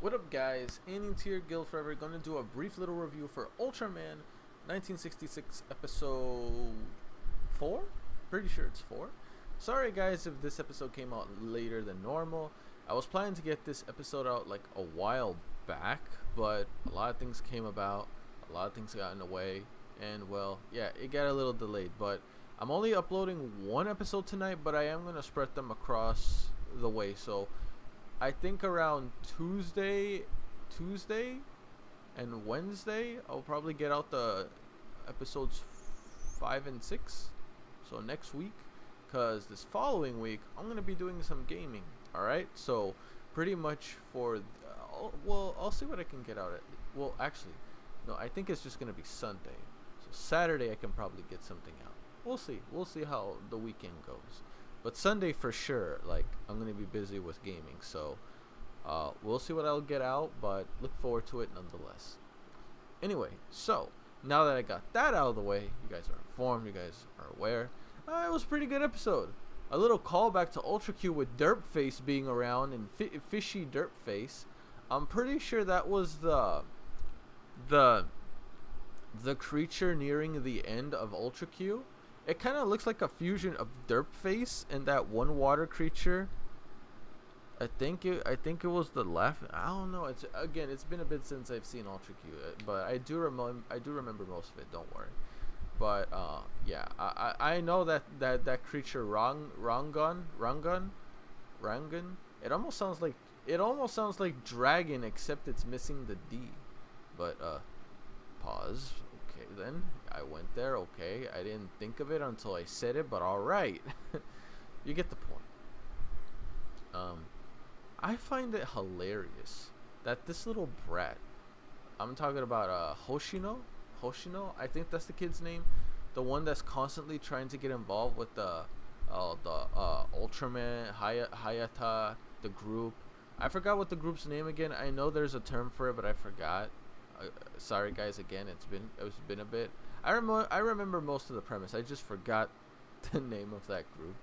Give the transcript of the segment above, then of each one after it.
What up, guys? Aiming Tier Guild Forever. Going to do a brief little review for Ultraman 1966 episode 4? Pretty sure it's 4. Sorry, guys, if this episode came out later than normal. I was planning to get this episode out like a while back, but a lot of things came about, a lot of things got in the way, and well, yeah, it got a little delayed. But I'm only uploading one episode tonight, but I am going to spread them across the way. So I think around Tuesday and Wednesday I'll probably get out the episodes 5 and 6. So next week, cuz this following week I'm going to be doing some gaming. All right? So pretty much I'll see what I can get out at. Well, actually, no, I think it's just going to be Sunday. So Saturday I can probably get something out. We'll see. We'll see how the weekend goes. But Sunday for sure, like, I'm going to be busy with gaming. So we'll see what I'll get out, but look forward to it nonetheless. Anyway, so now that I got that out of the way, you guys are informed, you guys are aware. It was a pretty good episode. A little callback to Ultra Q with Derpface being around and Fishy Derpface. I'm pretty sure that was the creature nearing the end of Ultra Q. It kind of looks like a fusion of Derpface and that one water creature. I think it was the left. I don't know. It's been a bit since I've seen Ultra Q, but I do remember most of it. Don't worry. But yeah, I know that creature Rangan. It almost sounds like dragon, except it's missing the D. But pause. Okay, then I went there. Okay, I didn't think of it until I said it, but all right. You get the point. I find it hilarious that this little brat, I'm talking about Hoshino, I think that's the kid's name, the one that's constantly trying to get involved with the Ultraman, Hayata, the group. I forgot what the group's name again. I know there's a term for it, but I forgot. Sorry, guys. Again, it's been a bit. I remember most of the premise. I just forgot the name of that group.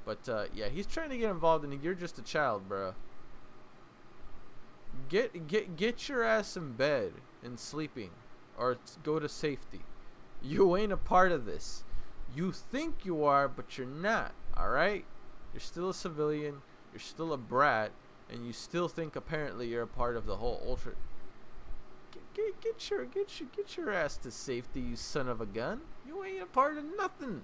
But yeah, he's trying to get involved, and you're just a child, bro. Get your ass in bed and sleeping, or go to safety. You ain't a part of this. You think you are, but you're not. All right? You're still a civilian. You're still a brat, and you still think apparently you're a part of the whole Ultra. Get your ass to safety, you son of a gun. You ain't a part of nothing,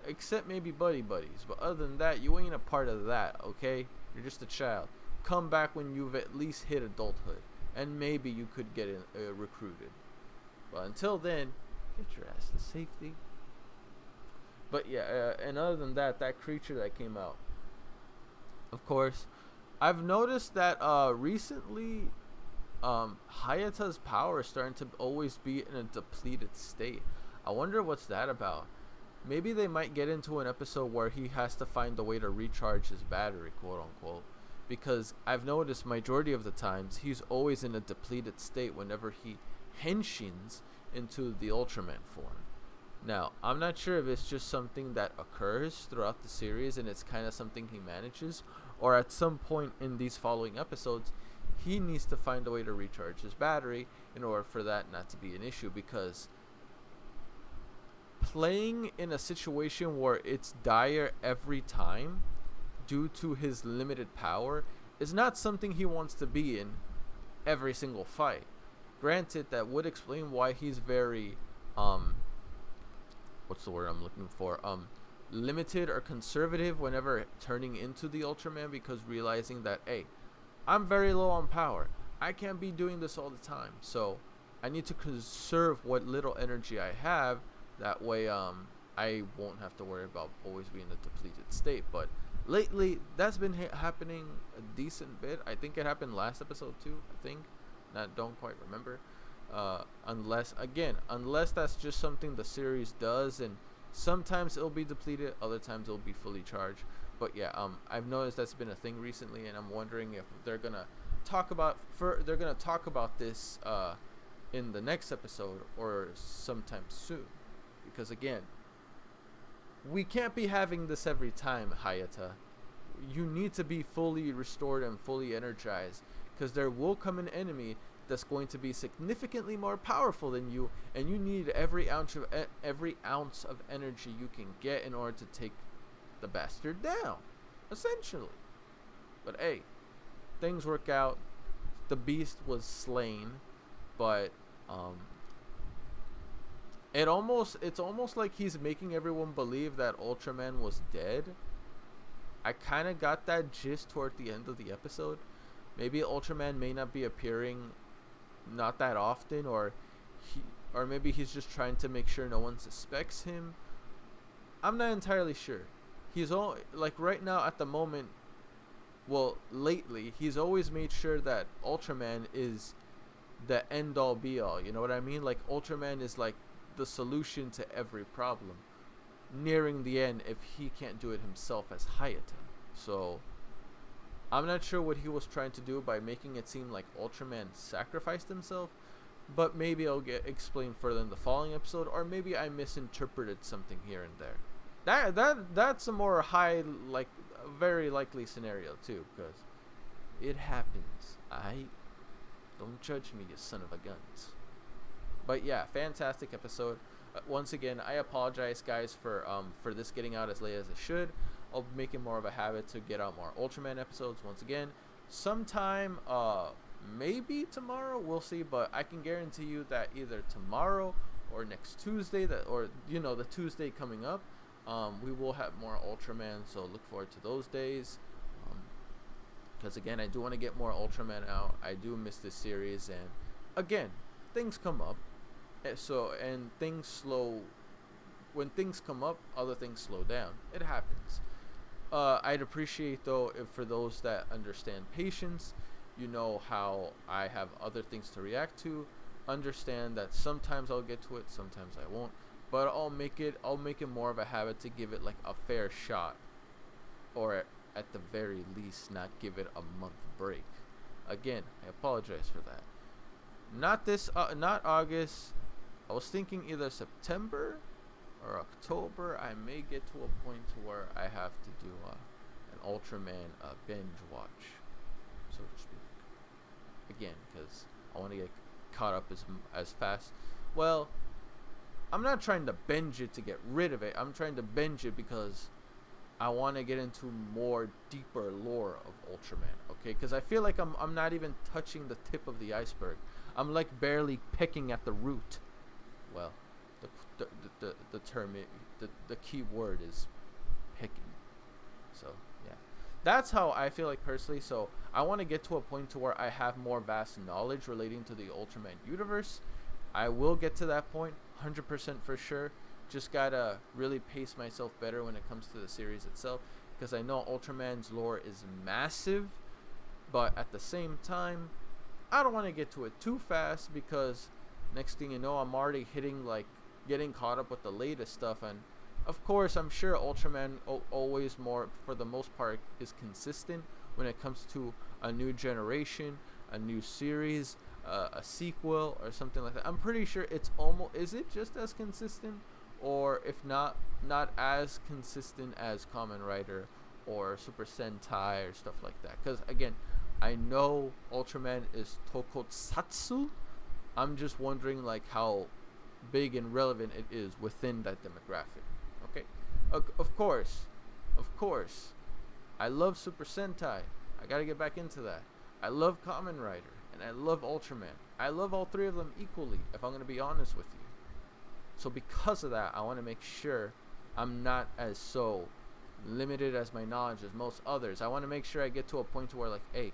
except maybe buddies. But other than that, you ain't a part of that. Okay? You're just a child. Come back when you've at least hit adulthood, and maybe you could get recruited. But until then, get your ass to safety. But yeah, and other than that, that creature that came out. Of course, I've noticed that recently, Hayata's power is starting to always be in a depleted state. I wonder what's that about. Maybe they might get into an episode where he has to find a way to recharge his battery, quote unquote. Because I've noticed majority of the times he's always in a depleted state whenever he henshins into the Ultraman form. Now, I'm not sure if it's just something that occurs throughout the series and it's kind of something he manages, or at some point in these following episodes, he needs to find a way to recharge his battery in order for that not to be an issue, because playing in a situation where it's dire every time due to his limited power is not something he wants to be in every single fight. Granted, that would explain why he's very what's the word I'm looking for? Limited or conservative whenever turning into the Ultraman, because realizing that, hey, I'm very low on power. I can't be doing this all the time. So I need to conserve what little energy I have. That way I won't have to worry about always being in a depleted state. But lately, that's been happening a decent bit. I think it happened last episode too. Don't quite remember. Unless that's just something the series does, and sometimes it'll be depleted, other times it'll be fully charged. But yeah, I've noticed that's been a thing recently, and I'm wondering if they're gonna talk about this in the next episode or sometime soon, because again, we can't be having this every time, Hayata. You need to be fully restored and fully energized, because there will come an enemy that's going to be significantly more powerful than you, and you need every ounce of energy you can get in order to take the bastard down, essentially. But hey, things work out. The beast was slain, but it's almost like he's making everyone believe that Ultraman was dead. I kind of got that gist toward the end of the episode. Maybe Ultraman may not be appearing not that often, or maybe he's just trying to make sure no one suspects him. I'm not entirely sure. He's all like right now at the moment. Well, lately he's always made sure that Ultraman is the end all be all. You know what I mean? Like Ultraman is like the solution to every problem, nearing the end if he can't do it himself as Hayate. So I'm not sure what he was trying to do by making it seem like Ultraman sacrificed himself, but maybe I'll get explained further in the following episode, or maybe I misinterpreted something here and there. That's a more high, like, very likely scenario too, because it happens. Don't judge me, you son of a guns. But yeah, fantastic episode. Once again, I apologize, guys, for this getting out as late as it should. I'll make it more of a habit to get out more Ultraman episodes once again. Sometime, maybe tomorrow, we'll see. But I can guarantee you that either tomorrow or next Tuesday, the Tuesday coming up, we will have more Ultraman. So look forward to those days. Because again, I do want to get more Ultraman out. I do miss this series, and again, things come up. And things slow. When things come up, other things slow down. It happens. I'd appreciate, though, if for those that understand patience, you know how I have other things to react to. Understand that sometimes I'll get to it, sometimes I won't. But I'll make it more of a habit to give it like a fair shot, or at the very least, not give it a month break. Again, I apologize for that. Not August. I was thinking either September or October. I may get to a point to where I have to do an Ultraman binge watch, so to speak. Again, because I want to get caught up as fast. Well, I'm not trying to binge it to get rid of it. I'm trying to binge it because I want to get into more deeper lore of Ultraman. Okay, because I feel like I'm not even touching the tip of the iceberg. I'm like barely picking at the root. Well, the term, the key word is picking. So yeah, that's how I feel like personally. So I want to get to a point to where I have more vast knowledge relating to the Ultraman universe. I will get to that point, 100% for sure. Just gotta really pace myself better when it comes to the series itself, because I know Ultraman's lore is massive, but at the same time, I don't want to get to it too fast, because next thing you know, I'm already getting caught up with the latest stuff. And of course, I'm sure Ultraman always more, for the most part, is consistent when it comes to a new generation, a new series, a sequel, or something like that. I'm pretty sure it's almost, is it just as consistent, or if not as consistent as Kamen Rider or Super Sentai or stuff like that. Because again, I know Ultraman is tokusatsu. I'm just wondering like how big and relevant it is within that demographic. Okay, of course, I love Super Sentai. I gotta get back into that. I love Kamen Rider, and I love Ultraman. I love all three of them equally, if I'm gonna be honest with you. So because of that, I want to make sure I'm not as so limited as my knowledge as most others. I want to make sure I get to a point to where like, hey,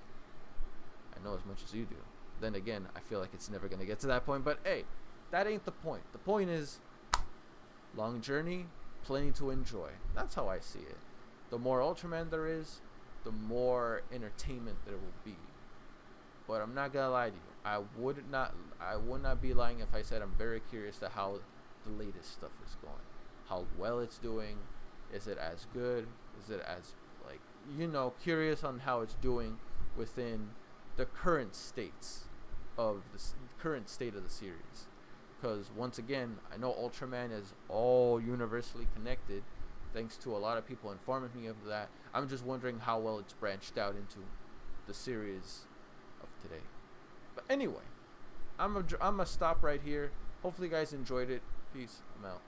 I know as much as you do. Then again, I feel like it's never going to get to that point. But hey, that ain't the point. The point is, long journey, plenty to enjoy. That's how I see it. The more Ultraman there is, the more entertainment there will be. But I'm not going to lie to you. I would not be lying if I said I'm very curious to how the latest stuff is going, how well it's doing. Is it as good? Is it as, like, curious on how it's doing within the current state of the series. Because once again, I know Ultraman is all universally connected, thanks to a lot of people informing me of that. I'm just wondering how well it's branched out into the series of Anyway, I'm gonna stop right here. Hopefully you guys enjoyed it. Peace. I'm out.